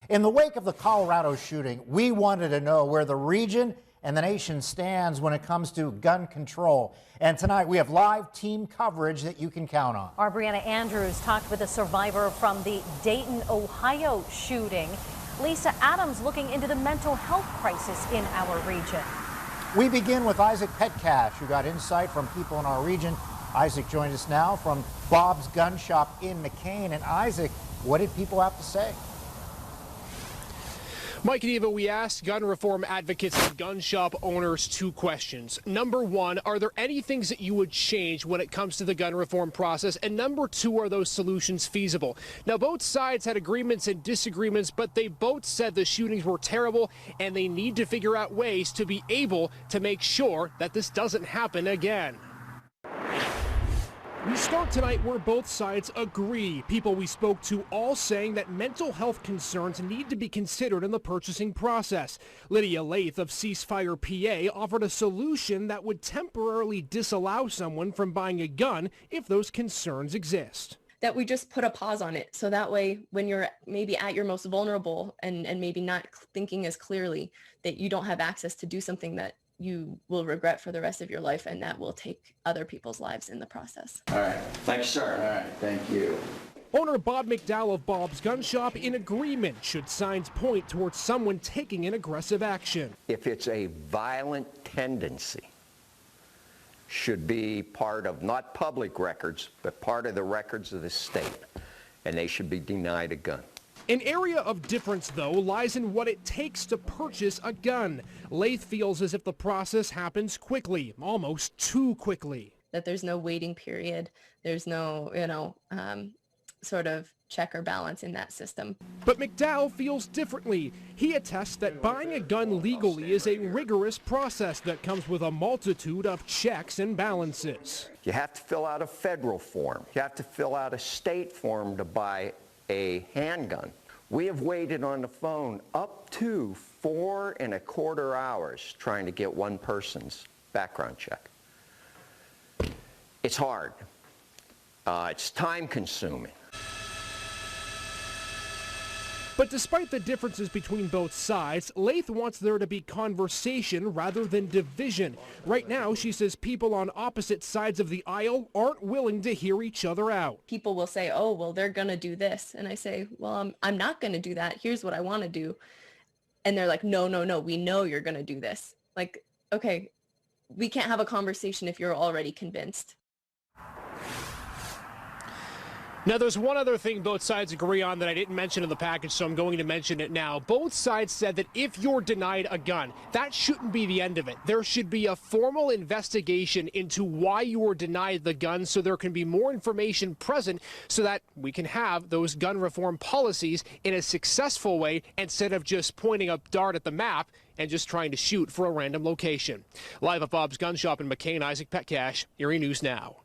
In the wake of the Colorado shooting, we wanted to know where the region and the nation stands when it comes to gun control. And tonight we have live team coverage that you can count on. Our Brianna Andrews talked with a survivor from the Dayton, Ohio shooting. Lisa Adams looking into the mental health crisis in our region. We begin with Isaac Petcash, who got insight from people in our region. Isaac joined us now from Bob's Gun Shop in McCain. And Isaac, what did people have to say? Mike and Eva, we asked gun reform advocates and gun shop owners two questions. Number one, are there any things that you would change when it comes to the gun reform process? And number two, are those solutions feasible? Now, both sides had agreements and disagreements, but they both said the shootings were terrible and they need to figure out ways to be able to make sure that this doesn't happen again. We start tonight where both sides agree. People we spoke to all saying that mental health concerns need to be considered in the purchasing process. Lydia Lath of Ceasefire PA offered a solution that would temporarily disallow someone from buying a gun if those concerns exist. That we just put a pause on it, so that way when you're maybe at your most vulnerable and maybe not thinking as clearly, that you don't have access to do something that you will regret for the rest of your life, and that will take other people's lives in the process. All right. Thank you, sir. All right. Thank you. Owner Bob McDowell of Bob's Gun Shop in agreement should signs point towards someone taking an aggressive action. If it's a violent tendency, should be part of not public records, but part of the records of the state, and they should be denied a gun. An area of difference, though, lies in what it takes to purchase a gun. Lath feels as if the process happens quickly, almost too quickly. That there's no waiting period. There's no, sort of check or balance in that system. But McDowell feels differently. He attests that buying a gun legally is a rigorous process that comes with a multitude of checks and balances. You have to fill out a federal form. You have to fill out a state form to buy a handgun. We have waited on the phone up to 4.25 hours trying to get one person's background check. It's hard. It's time consuming. But despite the differences between both sides, Lath wants there to be conversation rather than division. Right now, she says people on opposite sides of the aisle aren't willing to hear each other out. People will say, oh, well, they're going to do this. And I say, well, I'm not going to do that. Here's what I want to do. And they're like, no, we know you're going to do this. Like, okay, we can't have a conversation if you're already convinced. Now, there's one other thing both sides agree on that I didn't mention in the package, so I'm going to mention it now. Both sides said that if you're denied a gun, that shouldn't be the end of it. There should be a formal investigation into why you were denied the gun so there can be more information present so that we can have those gun reform policies in a successful way instead of just pointing a dart at the map and just trying to shoot for a random location. Live at Bob's Gun Shop in McCain, Isaac Petcash, Erie News Now.